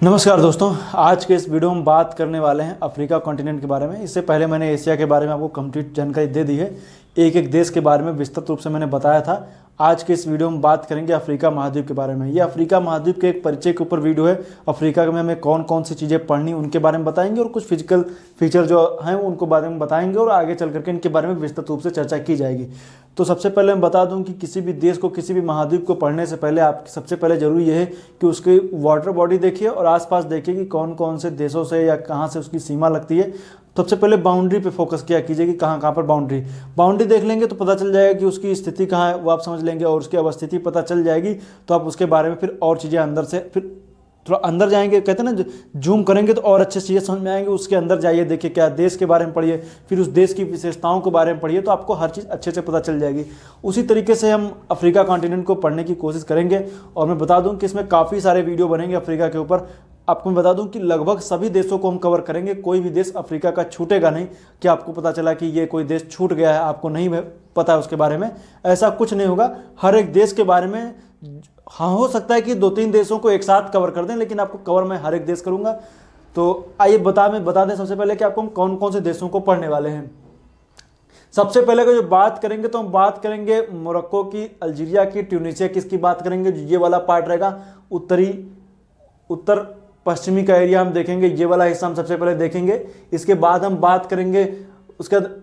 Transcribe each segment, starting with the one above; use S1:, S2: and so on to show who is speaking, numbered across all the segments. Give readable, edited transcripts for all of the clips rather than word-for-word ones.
S1: नमस्कार दोस्तों, आज के इस वीडियो में बात करने वाले हैं अफ्रीका कॉन्टिनेंट के बारे में। इससे पहले मैंने एशिया के बारे में आपको कंप्लीट जानकारी दे दी है, एक एक देश के बारे में विस्तृत रूप से मैंने बताया था। आज के इस वीडियो में बात करेंगे अफ्रीका महाद्वीप के बारे में। ये अफ्रीका महाद्वीप के एक परिचय के ऊपर वीडियो है। अफ्रीका में हमें कौन कौन सी चीज़ें पढ़नी उनके बारे में बताएंगे और कुछ फिजिकल फीचर जो हैं उनको बारे में बताएंगे और आगे चल करके इनके बारे में विस्तृत रूप से चर्चा की जाएगी। तो सबसे पहले मैं बता दूं कि किसी भी देश को, किसी भी महाद्वीप को पढ़ने से पहले आप सबसे पहले जरूरी ये है कि उसकी वाटर बॉडी देखिए और आसपास देखिए कि कौन कौन से देशों से या कहाँ से उसकी सीमा लगती है। सबसे पहले बाउंड्री पे फोकस किया कीजिए कि कहाँ कहाँ पर बाउंड्री देख लेंगे तो पता चल जाएगा कि उसकी स्थिति कहाँ है, वो आप समझ लेंगे और उसकी अवस्थिति पता चल जाएगी। तो आप उसके बारे में फिर और चीज़ें अंदर से फिर थोड़ा अंदर जाएंगे, कहते हैं ना जूम करेंगे तो और अच्छे चीज़ें समझ में आएंगे। उसके अंदर जाइए, देखिए क्या देश के बारे में पढ़िए, फिर उस देश की विशेषताओं के बारे में पढ़िए, तो आपको हर चीज़ अच्छे से पता चल जाएगी। उसी तरीके से हम अफ्रीका कॉन्टिनेंट को पढ़ने की कोशिश करेंगे। और मैं बता दूं कि इसमें काफ़ी सारे वीडियो बनेंगे अफ्रीका के ऊपर। आपको मैं बता दूं कि लगभग सभी देशों को हम कवर करेंगे, कोई भी देश अफ्रीका का छूटेगा नहीं कि आपको पता चला कि ये कोई देश छूट गया है, आपको नहीं पता है उसके बारे में। ऐसा कुछ नहीं होगा। हर एक देश के बारे में, हाँ हो सकता है कि 2-3 देशों को एक साथ कवर कर दें, लेकिन आपको कवर मैं हर एक देश करूंगा। तो आइए बता दें सबसे पहले कि आपको हम कौन कौन से देशों को पढ़ने वाले हैं। सबसे पहले अगर जो बात करेंगे तो हम बात करेंगे मोरक्को की, अल्जीरिया की, ट्यूनीशिया की। इसकी बात करेंगे, ये वाला पार्ट रहेगा उत्तर पश्चिमी का एरिया हम देखेंगे, ये वाला हिस्सा हम सबसे पहले देखेंगे। इसके बाद हम बात करेंगे उसके बाद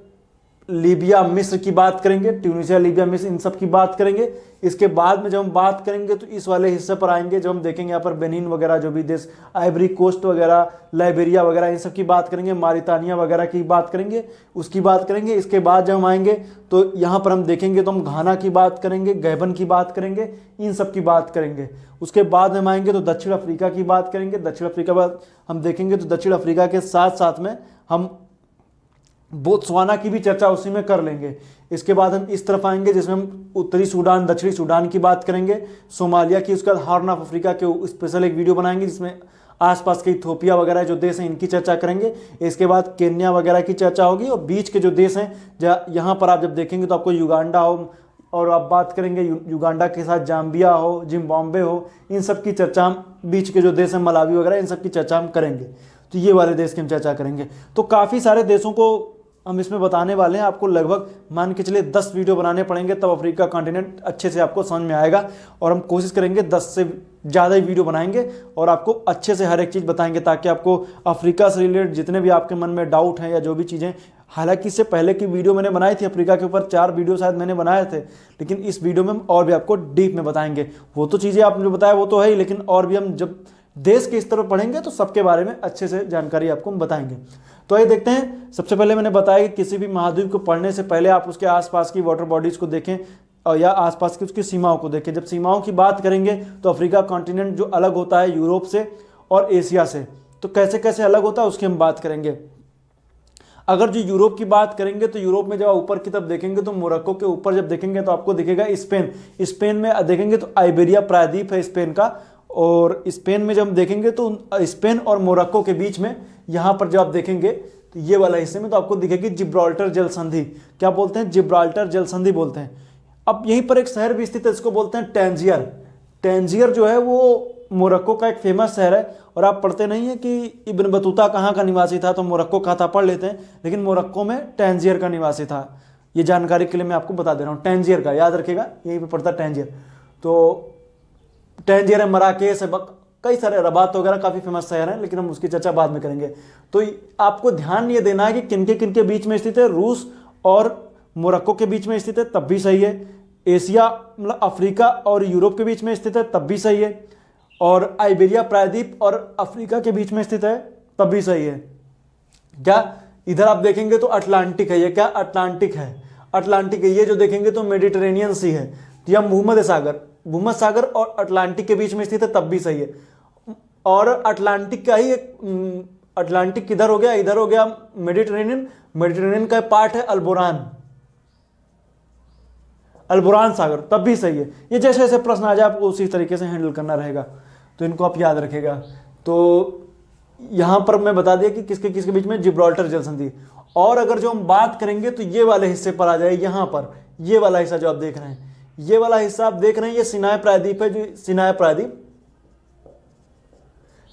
S1: लीबिया, मिस्र की बात करेंगे, ट्यूनीशिया, लीबिया, मिस्र, इन सब की बात करेंगे। इसके बाद में जब हम बात करेंगे तो इस वाले हिस्से पर आएंगे, जब हम देखेंगे यहाँ पर बेनिन वगैरह जो भी देश, आइवरी कोस्ट वगैरह, लाइबेरिया वगैरह, इन सब की बात करेंगे, मारितानिया वगैरह की बात करेंगे, उसकी बात करेंगे। इसके बाद जब हम आएंगे तो यहाँ पर हम देखेंगे तो हम घाना की बात करेंगे, गैबन की बात करेंगे, इन सब की बात करेंगे। उसके बाद हम आएंगे तो दक्षिण अफ्रीका की बात करेंगे। दक्षिण अफ्रीका बाद हम देखेंगे तो दक्षिण अफ्रीका के साथ साथ में हम बोत्सवाना की भी चर्चा उसी में कर लेंगे। इसके बाद हम इस तरफ आएंगे जिसमें हम उत्तरी सूडान, दक्षिणी सूडान की बात करेंगे, सोमालिया की। उसके बाद हॉर्न ऑफ अफ्रीका के स्पेशल एक वीडियो बनाएंगे जिसमें आसपास के इथियोपिया वगैरह जो देश हैं इनकी चर्चा करेंगे। इसके बाद केन्या वगैरह की चर्चा होगी और बीच के जो देश हैं यहाँ पर आप जब देखेंगे तो आपको युगांडा हो, और आप बात करेंगे युगांडा के साथ जाम्बिया हो, जिम्बाब्वे हो, इन सब की चर्चा हम, बीच के जो देश हैं मलावी वगैरह, इन सब की चर्चा हम करेंगे। तो ये वाले देश की हम चर्चा करेंगे। तो काफ़ी सारे देशों को हम इसमें बताने वाले हैं। आपको लगभग मान के चलिए 10 वीडियो बनाने पड़ेंगे, तब अफ्रीका कॉन्टिनेंट अच्छे से आपको समझ में आएगा। और हम कोशिश करेंगे 10 से ज़्यादा ही वीडियो बनाएंगे और आपको अच्छे से हर एक चीज़ बताएंगे, ताकि आपको अफ्रीका से रिलेटेड जितने भी आपके मन में डाउट हैं या जो भी चीज़ें, हालांकि इससे पहले की वीडियो मैंने बनाई थी अफ्रीका के ऊपर, 4 वीडियो शायद मैंने बनाए थे, लेकिन इस वीडियो में हम और भी आपको डीप में बताएंगे। वो तो चीज़ें आपने बताया वो तो है ही, लेकिन और भी हम जब देश के स्तर पर पढ़ेंगे तो सबके बारे में अच्छे से जानकारी आपको हम बताएंगे। तो आइए देखते हैं। सबसे पहले मैंने बताया कि किसी भी महाद्वीप को पढ़ने से पहले आप उसके आसपास की वाटर बॉडीज को देखें और या आसपास की उसकी सीमाओं को देखें। जब सीमाओं की बात करेंगे तो अफ्रीका कॉन्टिनेंट जो अलग होता है यूरोप से और एशिया से, तो कैसे कैसे अलग होता है उसकी हम बात करेंगे। अगर जो यूरोप की बात करेंगे तो यूरोप में जब आप ऊपर की तरफ देखेंगे तो मोरक्को के ऊपर जब देखेंगे तो आपको दिखेगा स्पेन में देखेंगे तो आइबेरिया प्रायद्वीप है स्पेन का। और स्पेन में जब हम देखेंगे तो स्पेन और मोरक्को के बीच में यहाँ पर जब आप देखेंगे तो ये वाला हिस्से में तो आपको दिखेगी जिब्राल्टर जल संधि। क्या बोलते हैं? जिब्राल्टर जल संधि बोलते हैं। अब यहीं पर एक शहर भी स्थित है, इसको बोलते हैं टैंजियर। टैंजियर जो है वो मोरक्को का एक फेमस शहर है। और आप पढ़ते नहीं है कि इब्न बतूता कहाँ का निवासी था, तो मोरक्को कहाँ था पढ़ लेते हैं, लेकिन मोरक्को में टैंजियर का निवासी था। ये जानकारी के लिए मैं आपको बता दे रहा हूँ, टैंजियर का याद रखिएगा, यहीं पर पड़ता टैंजियर। तो टैंजियर है, मराकेश है, कई सारे, रबात वगैरह काफ़ी फेमस शहर हैं, लेकिन हम उसकी चर्चा बाद में करेंगे। तो आपको ध्यान ये देना है कि किनके बीच में स्थित है। रूस और मोरक्को के बीच में स्थित है तब भी सही है। एशिया मतलब अफ्रीका और यूरोप के बीच में स्थित है तब भी सही है। और आइबेरिया प्रायद्वीप और अफ्रीका के बीच में स्थित है तब भी सही है। क्या इधर आप देखेंगे तो अटलांटिक है, ये क्या अटलांटिक है, अटलांटिक है। ये जो देखेंगे तो मेडिटेरेनियन सी है, तो यह भूमध्य सागर और अटलांटिक के बीच में स्थित है तब भी सही है। और अटलांटिक का ही एक, अटलांटिक किधर हो गया, इधर हो गया मेडिटेरेनियन का पार्ट है अल्बोरान सागर, तब भी सही है। ये जैसे जैसे प्रश्न आ जाए आपको उसी तरीके से हैंडल करना रहेगा, तो इनको आप याद रखेगा। तो यहां पर मैं बता दिया कि किसके किसके बीच में जिब्राल्टर जल संधि। और अगर जो हम बात करेंगे तो ये वाले हिस्से पर आ जाए, यहां पर ये वाला हिस्सा जो आप देख रहे हैं, ये वाला हिस्सा आप देख रहे हैं, ये सिनाई प्रायद्वीप है, जो सिनाई प्रायद्वीप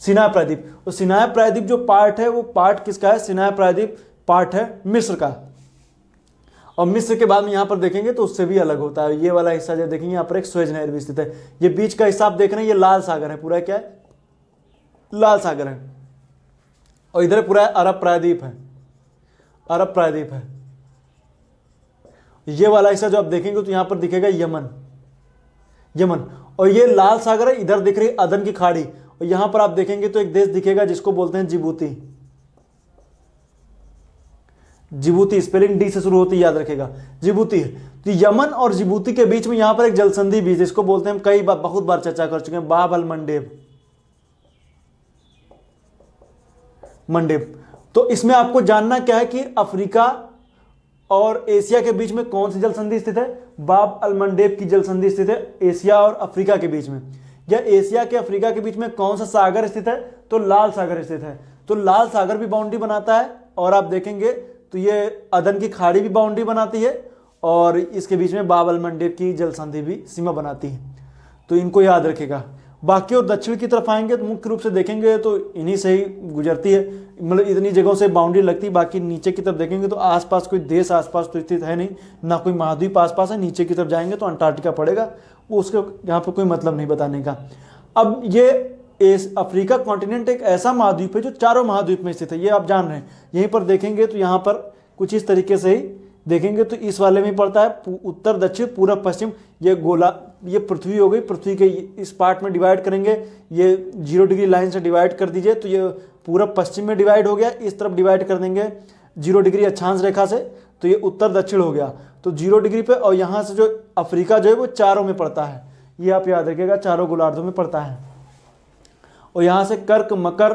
S1: सिनाई प्रायद्वीप। तो सिनाई प्रायद्वीप जो पार्ट है वो पार्ट किसका है? सिनाई प्रायद्वीप पार्ट है मिस्र का। और मिस्र के बाद में यहाँ पर देखेंगे तो उससे भी अलग होता है। ये वाला हिस्सा जो देखेंगे यहाँ पर एक स्वेज नहर भी स्थित है। ये बीच का हिस्सा आप देख रहे हैं, ये लाल सागर है, पूरा क्या है? लाल सागर है। और इधर पूरा अरब प्रायद्वीप है, अरब प्रायद्वीप है। ये वाला हिस्सा जो आप देखेंगे तो यहाँ पर दिखेगा यमन, यमन। और ये लाल सागर है, इधर दिख रही अदन की खाड़ी। और यहां पर आप देखेंगे तो एक देश दिखेगा जिसको बोलते हैं जिबूती। जिबूती स्पेलिंग डी से शुरू होती है, याद रखेगा, जिबूती है। तो यमन और जिबूती के बीच में यहां पर एक जलसंधि भी, जिसको बोलते हैं, कई बार बहुत बार चर्चा कर चुके हैं, बाब अल मंडेब, मंडेब। तो इसमें आपको जानना क्या है कि अफ्रीका और एशिया के बीच में कौन सी जलसंधि स्थित है? बाब अल मंडेब की जलसंधि स्थित है एशिया और अफ्रीका के बीच में। या एशिया के अफ्रीका के बीच में कौन सा सागर स्थित है? तो लाल सागर स्थित है। तो लाल सागर भी बाउंड्री बनाता है। और आप देखेंगे तो ये अदन की खाड़ी भी बाउंड्री बनाती है, और इसके बीच में बाब अल मंडेब की जलसंधि भी सीमा बनाती है। तो इनको याद रखेगा। बाकी और दक्षिण की तरफ आएंगे तो मुख्य रूप से देखेंगे तो इन्हीं से ही गुजरती है, मतलब इतनी जगहों से बाउंड्री लगती है। बाकी नीचे की तरफ देखेंगे तो आसपास कोई देश आसपास तो स्थित है नहीं, ना कोई महाद्वीप आसपास है। नीचे की तरफ जाएंगे तो अंटार्कटिका पड़ेगा, वो उसके यहाँ पर कोई मतलब नहीं बताने का। अब ये अफ्रीका कॉन्टिनेंट एक ऐसा महाद्वीप है जो चारों महाद्वीप में स्थित है, ये आप जान रहे हैं। यहीं पर देखेंगे तो यहाँ पर कुछ इस तरीके से ही देखेंगे तो इस वाले में पड़ता है उत्तर दक्षिण पूर्व पश्चिम। ये गोला, ये पृथ्वी हो गई, पृथ्वी के इस पार्ट में डिवाइड करेंगे, ये 0 डिग्री लाइन से डिवाइड कर दीजिए तो ये पूर्व पश्चिम में डिवाइड हो गया। इस तरफ डिवाइड कर देंगे 0 डिग्री अक्षांश रेखा से तो ये उत्तर दक्षिण हो गया, तो 0 डिग्री पे। और यहाँ से जो अफ्रीका जो है वो चारों में पड़ता है, ये आप याद रखिएगा, चारों गोलार्धों में पड़ता है। और यहाँ से कर्क मकर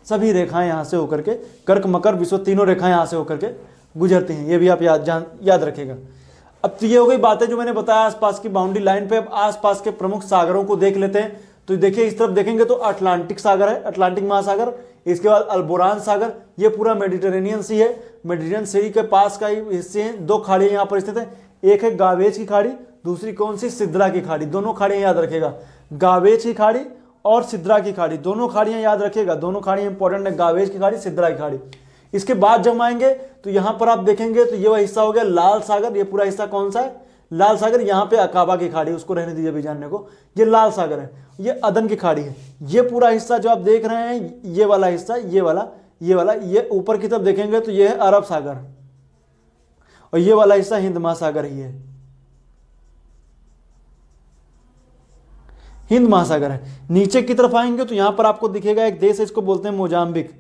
S1: सभी रेखाएं यहाँ से होकर के, कर्क मकर विश्व तीनों रेखाएं यहाँ से होकर के गुजरती हैं, ये भी आप याद रखेगा। अब तो ये हो गई बातें जो मैंने बताया आसपास की बाउंड्री लाइन पे। अब आसपास के प्रमुख सागरों को देख लेते हैं। तो देखिए इस तरफ देखेंगे तो अटलांटिक सागर है, अटलांटिक महासागर। इसके बाद अल्बोरान सागर, ये पूरा मेडिटेरेनियन सी है, मेडिटेरेनियन सी के पास का ही हिस्से हैं। 2 खाड़ियाँ यहाँ पर स्थित है, एक है गावेज की खाड़ी, दूसरी कौन सी? सिद्रा की खाड़ी। दोनों खाड़ियाँ याद रखेगा, गावेज की खाड़ी और सिद्रा की खाड़ी, दोनों खाड़ियाँ याद रखेगा। दोनों खाड़ियाँ इंपॉर्टेंट है, गावेज की खाड़ी, सिद्रा की खाड़ी। इसके बाद जब आएंगे तो यहां पर आप देखेंगे तो ये वह हिस्सा हो गया लाल सागर। ये पूरा हिस्सा कौन सा है? लाल सागर। यहाँ पे अकाबा की खाड़ी, उसको रहने दीजिए अभी जानने को, ये लाल सागर है, ये अदन की खाड़ी है। ये पूरा हिस्सा जो आप देख रहे हैं, ये वाला हिस्सा, ये वाला, ये ऊपर की तरफ देखेंगे तो ये है अरब सागर, और ये वाला हिस्सा हिंद महासागर ही है, हिंद महासागर है। नीचे की तरफ आएंगे तो यहां पर आपको दिखेगा एक देश है, इसको बोलते हैं मोजाम्बिक।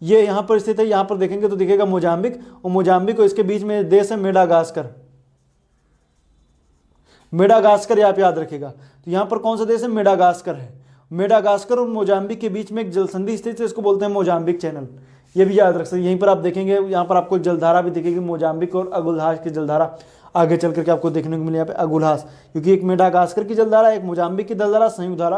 S1: ये यहां पर स्थित है, यहां पर देखेंगे तो दिखेगा मोजाम्बिक। और मोजाम्बिक और इसके बीच में देश है मेडागास्कर, मेडागास्कर आप याद रखेगा। तो यहां पर कौन सा देश है? मेडागास्कर है। मेडागास्कर और मोजाम्बिक के बीच में एक जलसंधि स्थित है, इसको बोलते हैं मोजाम्बिक चैनल, ये भी याद रख सकते। यहीं पर आप देखेंगे, यहाँ पर आपको जलधारा भी दिखेगी, मोजाम्बिक और अगुल्हास की जलधारा आगे चल करके आपको देखने को मिली यहाँ पे अगुल्हास, क्योंकि एक मेडागास्कर की जलधारा, एक मोजाम्बिक की जलधारा, संयुक्त धारा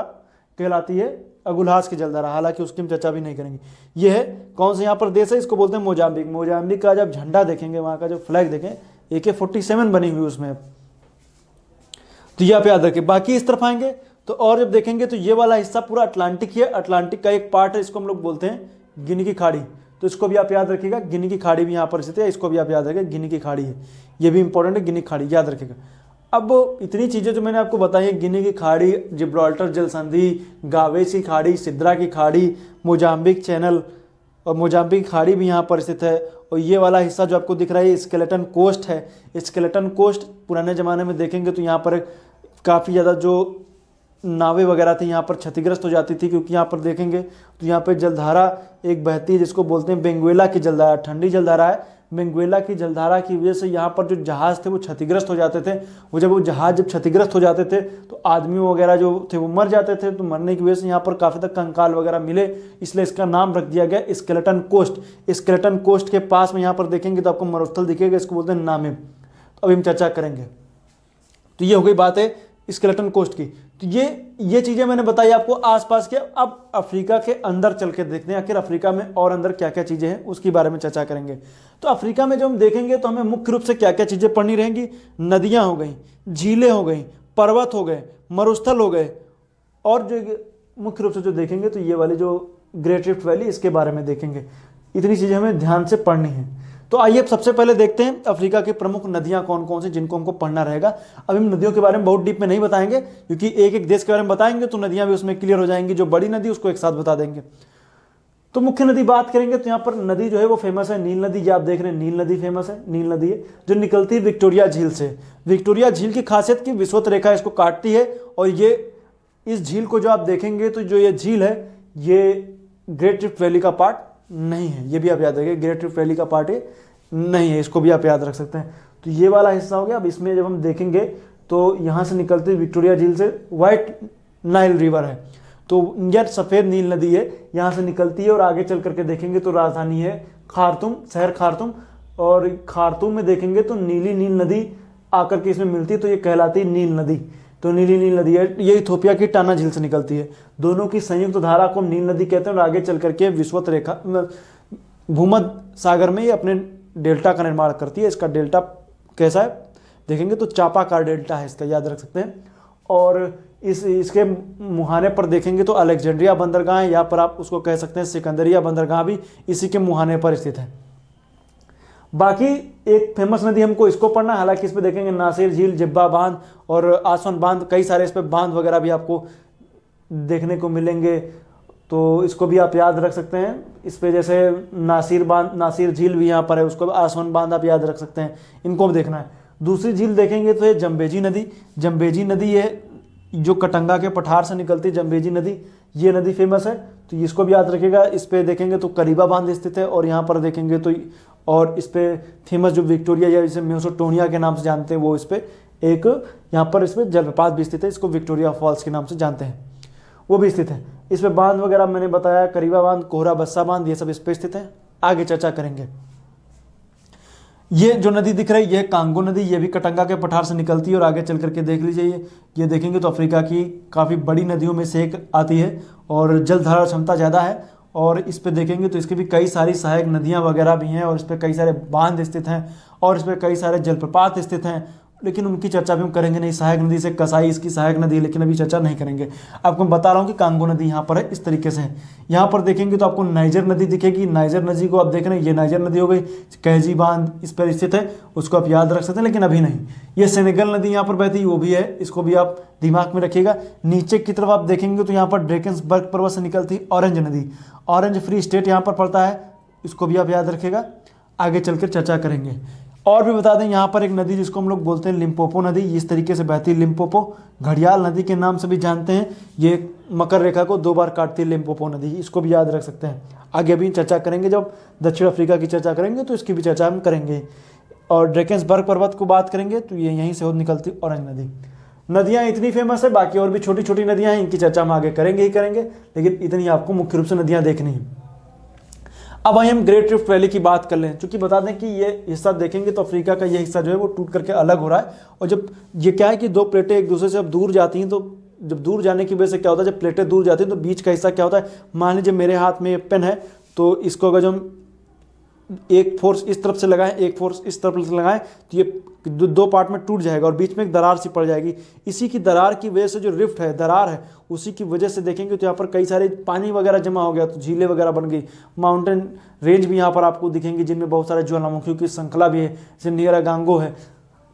S1: कहलाती है अगुल्हास की जलधारा। हालांकि उसकी हम चर्चा भी नहीं करेंगे। ये है कौन सा यहाँ पर देश है? इसको बोलते हैं मोजाम्बिक। मोजाम्बिक का जब झंडा देखेंगे, वहाँ का जो फ्लैग देखें, AK-47 बनी हुई उसमें, तो ये आप याद रखें। बाकी इस तरफ आएंगे तो और जब देखेंगे तो ये वाला हिस्सा पूरा अटलांटिक ही है, अटलांटिक का एक पार्ट है, इसको हम लोग बोलते हैं गिनी की खाड़ी। तो इसको भी आप याद रखिएगा, गिनी की खाड़ी भी यहाँ पर स्थित है, इसको भी आप याद रखें, गिनी की खाड़ी है, ये भी इंपॉर्टेंट है, गिनी की खाड़ी याद रखेगा। अब इतनी चीज़ें जो मैंने आपको बताई है, गिनी की खाड़ी, जिब्राल्टर जलसंधि, गावेज की खाड़ी, सिद्रा की खाड़ी, मोजाम्बिक चैनल, और मोजाम्बिक की खाड़ी भी यहाँ पर स्थित है। और ये वाला हिस्सा जो आपको दिख रहा है स्केलेटन कोस्ट है। स्केलेटन कोस्ट पुराने ज़माने में देखेंगे तो यहाँ पर काफ़ी ज़्यादा जो नावें वगैरह थी यहाँ पर क्षतिग्रस्त हो जाती थी, क्योंकि यहाँ पर देखेंगे तो यहाँ पे जलधारा एक बहती है जिसको बोलते हैं बेंगुएला की जलधारा, ठंडी जलधारा है। बेंगुएला की जलधारा की वजह से यहाँ पर जो जहाज़ थे वो क्षतिग्रस्त हो जाते थे। वो जहाज़ जब क्षतिग्रस्त हो जाते थे तो आदमी वगैरह जो थे वो मर जाते थे। तो मरने की वजह से यहाँ पर काफ़ी तक कंकाल वगैरह मिले, इसलिए इसका नाम रख दिया गया स्केलेटन कोस्ट। स्केलेटन कोस्ट के पास में यहाँ पर देखेंगे तो आपको मरुस्थल दिखेगा, इसको बोलते हैं नामिब। तो अभी हम चर्चा करेंगे। तो ये हो गई बात है स्केलेटन कोस्ट की। तो ये चीज़ें मैंने बताई आपको आसपास के। अब अफ्रीका के अंदर चल के देखते हैं आखिर अफ्रीका में और अंदर क्या क्या चीज़ें हैं, उसके बारे में चर्चा करेंगे। तो अफ्रीका में जो हम देखेंगे तो हमें मुख्य रूप से क्या क्या चीज़ें पढ़नी रहेंगी। नदियाँ हो गई, झीलें हो गई, पर्वत हो गए, मरुस्थल हो गए, और जो मुख्य रूप से जो देखेंगे तो ये वाली जो ग्रेट रिफ्ट वैली, इसके बारे में देखेंगे। इतनी चीज़ें हमें ध्यान से पढ़नी है। तो आइए सबसे पहले देखते हैं अफ्रीका की प्रमुख नदियां कौन कौन सी जिनको हमको पढ़ना रहेगा। अब हम नदियों के बारे में बहुत डीप में नहीं बताएंगे, क्योंकि एक एक देश के बारे में बताएंगे तो नदियां भी उसमें क्लियर हो जाएंगी। जो बड़ी नदी उसको एक साथ बता देंगे। तो मुख्य नदी बात करेंगे तो यहाँ पर नदी जो है वो फेमस है नील नदी। ये आप देख रहे हैं नील नदी फेमस है, नील नदी है जो निकलती है विक्टोरिया झील से। विक्टोरिया झील की खासियत की विषुवत रेखा इसको काटती है, और ये इस झील को जो आप देखेंगे तो जो ये झील है ये ग्रेट रिफ्ट वैली का पार्ट नहीं है। ये भी आप याद रखिए, ग्रेट रिफ्ट वैली का पार्ट ये नहीं है, इसको भी आप याद रख सकते हैं। तो ये वाला हिस्सा हो गया। अब इसमें जब हम देखेंगे तो यहाँ से निकलती विक्टोरिया झील से व्हाइट नाइल रिवर है, तो यह सफ़ेद नील नदी है, यहाँ से निकलती है। और आगे चल करके देखेंगे तो राजधानी है खार्तूम, शहर खार्तूम, और खार्तूम में देखेंगे तो नीली नील नदी आकर के इसमें मिलती है, तो ये कहलाती है नील नदी। तो नीली नील नदी है, ये इथोपिया की टाना झील से निकलती है। दोनों की संयुक्त धारा को नील नदी कहते हैं। और आगे चल करके विषुवत रेखा भूमध्य सागर में ये अपने डेल्टा का निर्माण करती है। इसका डेल्टा कैसा है देखेंगे तो चापाकार डेल्टा है, इसका याद रख सकते हैं। और इसके मुहाने पर देखेंगे तो अलेक्जेंड्रिया बंदरगाह है, यहाँ पर आप उसको कह सकते हैं सिकंदरिया बंदरगाह भी इसी के मुहाने पर स्थित है। बाकी एक फेमस नदी हमको इसको पढ़ना, हालांकि इस पर देखेंगे नासिर झील, जिब्बा बांध और आसवन बांध, कई सारे इस पर बांध वगैरह भी आपको देखने को मिलेंगे, तो इसको भी आप याद रख सकते हैं। इस पे जैसे नासिर बांध, नासिर झील भी यहाँ पर है, उसको आसवन बांध आप याद रख सकते हैं, इनको भी देखना है। दूसरी झील देखेंगे तो ये जम्बेजी नदी। जम्बेजी नदी है जो कटंगा के पठार से निकलती है, जम्बेजी नदी, ये नदी फेमस है, तो इसको भी याद रखिएगा। इस पे देखेंगे तो करीबा बांध स्थित है, और यहाँ पर देखेंगे तो और इस पे फेमस जो विक्टोरिया या जिसे मेसोटोनिया के नाम से जानते हैं वो इस पे एक यहाँ पर इस पे जलप्रपात भी स्थित है, इसको विक्टोरिया फॉल्स के नाम से जानते हैं, वो भी स्थित है। इस पे बांध वगैरह मैंने बताया, करीबा बांध, कोहरा बस्सा बांध, ये सब इस पे स्थित है। आगे चर्चा करेंगे। ये जो नदी दिख रही है ये कांगो नदी, ये भी कटंगा के पठार से निकलती है। और आगे चल करके देख लीजिए, ये देखेंगे तो अफ्रीका की काफ़ी बड़ी नदियों में से एक आती है, और जल धारण क्षमता ज़्यादा है। और इस पे देखेंगे तो इसके भी कई सारी सहायक नदियाँ वगैरह भी हैं, और इस पर कई सारे बांध स्थित हैं, और इस पर कई सारे जलप्रपात स्थित हैं, लेकिन उनकी चर्चा भी हम करेंगे नहीं। सहायक नदी से कसाई इसकी सहायक नदी है, लेकिन अभी चर्चा नहीं करेंगे। आपको मैं बता रहा हूँ कि कांगो नदी यहाँ पर है, इस तरीके से है। यहाँ पर देखेंगे तो आपको नाइजर नदी दिखेगी। नाइजर नदी को आप देख रहे हैं, ये नाइजर नदी हो गई, कैजी बांध इस पर स्थित है, उसको आप याद रख सकते हैं, लेकिन अभी नहीं। ये सेनेगल नदी यहाँ पर बहती है, वो भी है, इसको भी आप दिमाग में रखिएगा। नीचे की तरफ आप देखेंगे तो यहाँ पर ड्रेकेंसबर्ग पर्वत से निकलती ऑरेंज नदी, ऑरेंज फ्री स्टेट यहाँ पर पड़ता है, इसको भी आप याद रखिएगा। आगे चलकर चर्चा करेंगे। और भी बता दें, यहाँ पर एक नदी जिसको हम लोग बोलते हैं लिम्पोपो नदी, इस तरीके से बहती है। लिम्पोपो घड़ियाल नदी के नाम से भी जानते हैं, ये मकर रेखा को 2 बार काटती है लिम्पोपो नदी, इसको भी याद रख सकते हैं। आगे भी चर्चा करेंगे, जब दक्षिण अफ्रीका की चर्चा करेंगे तो इसकी भी चर्चा हम करेंगे। और ड्रेकेंसबर्ग पर्वत को बात करेंगे तो ये यहीं से निकलती ऑरेंज नदी। नदियाँ इतनी फेमस है, बाकी और भी छोटी छोटी नदियाँ हैं, इनकी चर्चा हम आगे करेंगे ही करेंगे, लेकिन इतनी आपको मुख्य रूप से नदियाँ देखनी है। अब आइए हम ग्रेट रिफ्ट वैली की बात कर लें। चूंकि बता दें कि ये हिस्सा देखेंगे तो अफ्रीका का ये हिस्सा जो है वो टूट करके अलग हो रहा है। और जब ये क्या है कि 2 प्लेटें एक दूसरे से जब दूर जाती हैं, तो जब दूर जाने की वजह से क्या होता है, जब प्लेटें दूर जाती हैं तो बीच का हिस्सा क्या होता है, मान लीजिए मेरे हाथ में ये पेन है, तो इसको अगर हम एक फोर्स इस तरफ से लगाएं, एक फोर्स इस तरफ से लगाएं, तो ये 2 पार्ट में टूट जाएगा और बीच में एक दरार सी पड़ जाएगी। इसी की दरार की वजह से जो रिफ्ट है, दरार है, उसी की वजह से देखेंगे तो यहाँ पर कई सारे पानी वगैरह जमा हो गया, तो झीलें वगैरह बन गई। माउंटेन रेंज भी यहाँ पर आपको दिखेंगे, जिनमें बहुत सारे ज्वालामुखियों की श्रृंखला भी है, जैसे नियरागांगो है।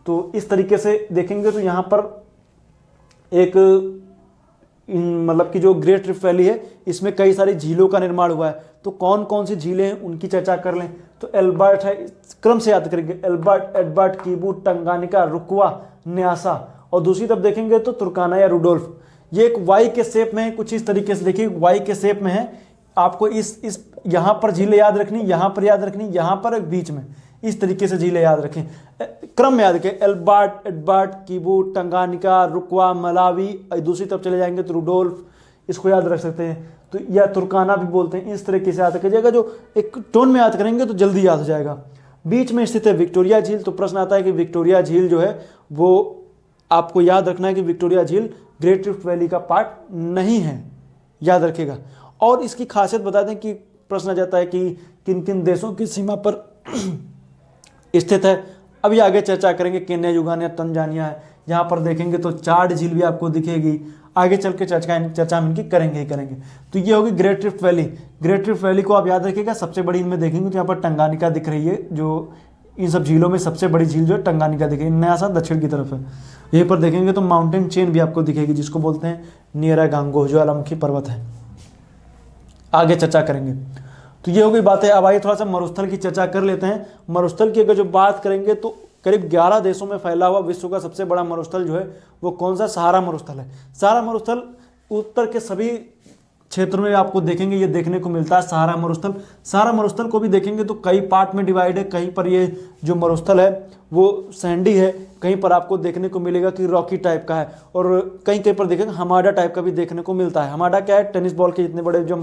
S1: तो इस तरीके से देखेंगे तो यहाँ पर एक मतलब कि जो ग्रेट रिफ्ट वैली है, इसमें कई सारी झीलों का निर्माण हुआ है। तो कौन कौन सी झीलें हैं उनकी चर्चा कर लें। तो एल्बर्ट है, क्रम से याद करेंगे, एल्बर्ट, एडबर्ट, कीबू, टंगानिका, रुकवा, न्यासा। और दूसरी तरफ देखेंगे तो तुर्काना या रुडोल्फ। ये एक वाई के शेप में है, कुछ इस तरीके से देखिए, वाई के शेप में है। आपको इस यहाँ पर झीलें याद रखनी, यहाँ पर याद रखनी, यहाँ पर बीच में, इस तरीके से झीलें याद रखें, क्रम में याद रखें। एल्बर्ट, एडबर्ट, कीबू, टंगानिका, रुकवा, मलावी। दूसरी तरफ चले जाएंगे तो रुडोल्फ, इसको याद रख सकते हैं। तो या तुर्काना भी बोलते हैं, इस तरीके से याद रखिएगा। जो एक टोन में याद करेंगे तो जल्दी याद हो जाएगा। बीच में स्थित है विक्टोरिया झील। तो प्रश्न आता है कि विक्टोरिया झील जो है वो आपको याद रखना है कि विक्टोरिया झील ग्रेट रिफ्ट वैली का पार्ट नहीं है, याद रखिएगा। और इसकी खासियत बता दें कि प्रश्न आ जाता है कि किन किन देशों की सीमा पर स्थित है। अभी आगे चर्चा करेंगे। केन्या, युगांडा, तंजानिया है। यहाँ पर देखेंगे तो चाड झील भी आपको दिखेगी। आगे चल के चर्चा हम इनकी करेंगे ही करेंगे। तो ये होगी great rift valley. Great rift valley को आप याद रखिएगा, सबसे बड़ी इनमें देखेंगे तो यहाँ पर टंगानिका दिख रही है, जो इन सब झीलों में सबसे बड़ी झील जो है टंगानिका दिखेगी, नया सा दक्षिण की तरफ है। यहीं पर देखेंगे तो माउंटेन चेन भी आपको दिखेगी जिसको बोलते हैं नियरागांगो, जो ज्वालामुखी पर्वत है। आगे चर्चा करेंगे। तो ये हो गई बात है। अब आइए थोड़ा सा मरुस्थल की चर्चा कर लेते हैं। मरुस्थल की अगर जो बात करेंगे तो करीब 11 देशों में फैला हुआ विश्व का सबसे बड़ा मरुस्थल जो है वो कौन सा, सहारा मरुस्थल है। सहारा मरुस्थल उत्तर के सभी क्षेत्रों में आपको देखेंगे ये देखने को मिलता है सहारा मरुस्थल। सहारा मरुस्थल को भी देखेंगे तो कई पार्ट में डिवाइड है। कहीं पर ये जो मरुस्थल है वो सैंडी है, कहीं पर आपको देखने को मिलेगा कि रॉकी टाइप का है, और कहीं कहीं पर देखेंगे हमाडा टाइप का भी देखने को मिलता है। हमाडा क्या है, टेनिस बॉल के जितने बड़े जो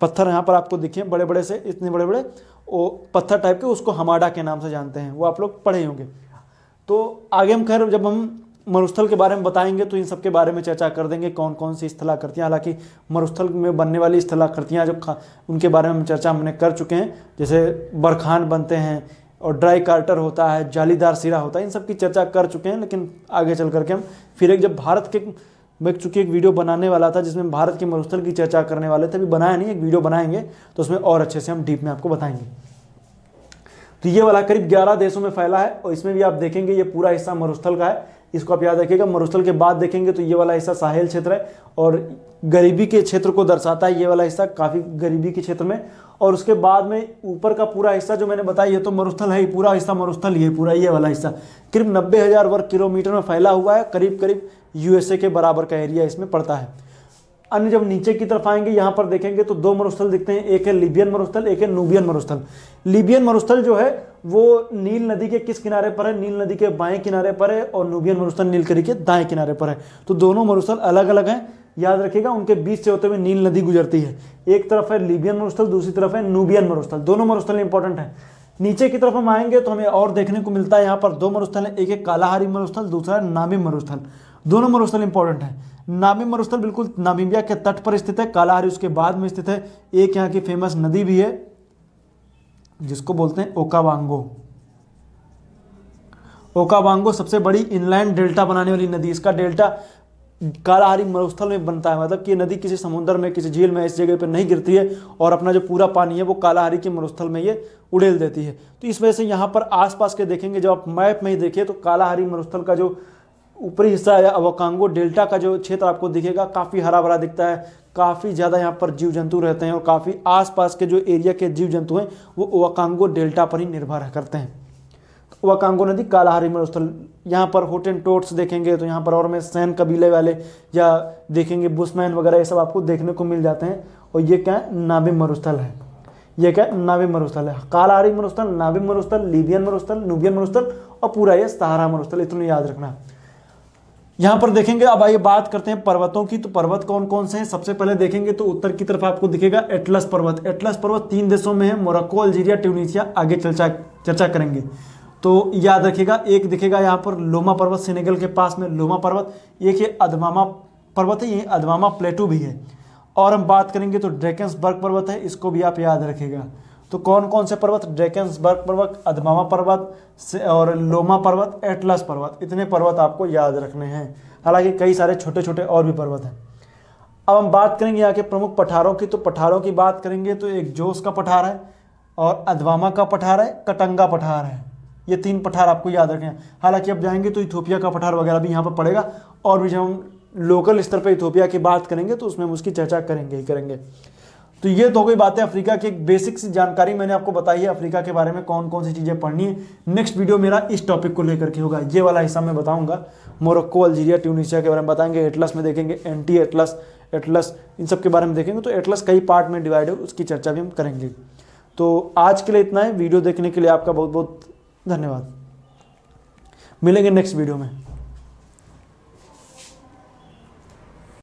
S1: पत्थर यहाँ पर आपको दिखे बड़े बड़े से, इतने बड़े बड़े वो पत्थर टाइप के, उसको हमाडा के नाम से जानते हैं, वो आप लोग पढ़े होंगे। तो आगे हम खैर जब हम मरुस्थल के बारे में बताएंगे तो इन सब के बारे में चर्चा कर देंगे, कौन कौन सी स्थलाकृतियाँ, हालांकि मरुस्थल में बनने वाली स्थलाकृतियाँ जो उनके बारे में चर्चा हमने कर चुके हैं, जैसे बरखान बनते हैं और ड्राई कार्टर होता है, जालीदार सिरा होता है, इन सब की चर्चा कर चुके हैं। लेकिन आगे चल करके हम फिर एक जब भारत के, मैं चूँकि एक वीडियो बनाने वाला था जिसमें भारत के मरुस्थल की चर्चा करने वाले थे, अभी बनाया नहीं, एक वीडियो बनाएंगे तो उसमें और अच्छे से हम डीप में आपको बताएंगे। तो ये वाला करीब 11 देशों में फैला है और इसमें भी आप देखेंगे ये पूरा हिस्सा मरुस्थल का है, इसको आप याद रखिएगा। मरुस्थल के बाद देखेंगे तो ये वाला हिस्सा साहेल क्षेत्र है और गरीबी के क्षेत्र को दर्शाता है ये वाला हिस्सा, काफ़ी गरीबी के क्षेत्र में। और उसके बाद में ऊपर का पूरा हिस्सा जो मैंने बताया ये तो मरुस्थल है ही, पूरा हिस्सा मरुस्थल ही है, पूरा ये वाला हिस्सा करीब 90,000 वर्ग किलोमीटर में फैला हुआ है, करीब करीब यूएसए के बराबर का एरिया इसमें पड़ता है। अन्य जब नीचे की तरफ आएंगे यहाँ पर देखेंगे तो दो मरुस्थल दिखते हैं, एक है लीबियन मरुस्थल, एक है नूबियन मरुस्थल। लीबियन मरुस्थल जो है वो नील नदी के किस किनारे पर है, नील नदी के बाएं किनारे पर है, और नूबियन मरुस्थल नीलगिरी के दाएं किनारे पर है। तो दोनों मरुस्थल अलग अलग हैं, याद रखिएगा, उनके बीच से होते हुए नील नदी गुजरती है। एक तरफ है लीबियन मरुस्थल, दूसरी तरफ है नूबियन मरुस्थल, दोनों मरुस्थल इंपॉर्टेंट है। नीचे की तरफ हम आएंगे तो हमें और देखने को मिलता है, यहाँ पर दो मरुस्थल है, एक है कालाहारी मरुस्थल, दूसरा है नामिब मरुस्थल। दोनों मरुस्थल इंपॉर्टेंट है। नामिब मरुस्थल बिल्कुल नामीबिया के तट पर स्थित है, कालाहारी उसके बाद में स्थित है। एक यहाँ की फेमस नदी भी है जिसको बोलते हैं ओकावांगो। ओकावांगो सबसे बड़ी इनलैंड डेल्टा बनाने वाली नदी, इसका डेल्टा कालाहारी मरुस्थल में बनता है, मतलब कि नदी किसी समुद्र में, किसी झील में, इस जगह पर नहीं गिरती है और अपना जो पूरा पानी है वो कालाहारी के मरुस्थल में ये उड़ेल देती है। तो इस वजह से यहाँ पर आसपास के देखेंगे, जब आप मैप में ही देखिए तो कालाहारी मरुस्थल का जो ऊपरी हिस्सा है ओकांगो डेल्टा का जो क्षेत्र आपको दिखेगा काफ़ी हरा भरा दिखता है, काफ़ी ज़्यादा यहाँ पर जीव जंतु रहते हैं और काफ़ी आसपास के जो एरिया के जीव जंतु हैं वो ओकांगो डेल्टा पर ही निर्भर करते हैं। तो ओकांगो नदी कालाहारी मरुस्थल, यहाँ पर होटेनटोट्स देखेंगे तो यहाँ पर और में सैन कबीले वाले या देखेंगे बुशमैन वगैरह ये सब आपको देखने को मिल जाते हैं। और ये क्या है, नामिब मरुस्थल है, ये क्या नामिब मरुस्थल है, कालाहारी मरुस्थल, नामिब मरुस्थल, लीबियन मरुस्थल, नूबियन मरुस्थल और पूरा ये सहारा मरुस्थल, इतना याद रखना। यहाँ पर देखेंगे। अब आइए बात करते हैं पर्वतों की। तो पर्वत कौन कौन से हैं, सबसे पहले देखेंगे तो उत्तर की तरफ आपको दिखेगा एटलस पर्वत। एटलस पर्वत 3 देशों में है, मोरक्को, अल्जीरिया, ट्यूनीशिया। आगे चर्चा करेंगे तो याद रखिएगा। एक दिखेगा यहाँ पर लोमा पर्वत, सेनेगल के पास में लोमा पर्वत। एक ये अदमामा पर्वत है, ये अदमामा प्लेटू भी है। और हम बात करेंगे तो ड्रैकेंसबर्ग पर्वत है, इसको भी आप याद रखिएगा। तो कौन कौन से पर्वत, ड्रैकेंसबर्ग पर्वत, अदमामा पर्वत और लोमा पर्वत, एटलस पर्वत, इतने पर्वत आपको याद रखने हैं। हालांकि कई सारे छोटे छोटे और भी पर्वत हैं। अब हम बात करेंगे यहाँ के प्रमुख पठारों की। तो पठारों की बात करेंगे तो एक जोस का पठार है और अदवामा का पठार है, कटंगा पठार है। ये 3 पठार आपको याद रखने हैं। हालांकि अब जाएंगे तो इथोपिया का पठार वगैरह भी यहाँ पर पड़ेगा, और भी जब हम लोकल स्तर पर इथोपिया की बात करेंगे तो उसमें हम उसकी चर्चा करेंगे ही करेंगे। तो ये तो कोई बात है अफ्रीका की, एक बेसिक सी जानकारी मैंने आपको बताई है अफ्रीका के बारे में, कौन कौन सी चीज़ें पढ़नी है। नेक्स्ट वीडियो मेरा इस टॉपिक को लेकर के होगा, ये वाला हिस्सा मैं बताऊंगा। मोरक्को, अल्जीरिया, ट्यूनीशिया के बारे में बताएंगे, एटलस में देखेंगे, एंटी एटलस, एटलस, इन सब के बारे में देखेंगे। तो एटलस कई पार्ट में डिवाइड है, उसकी चर्चा भी हम करेंगे। तो आज के लिए इतना है। वीडियो देखने के लिए आपका बहुत बहुत धन्यवाद। मिलेंगे नेक्स्ट वीडियो में।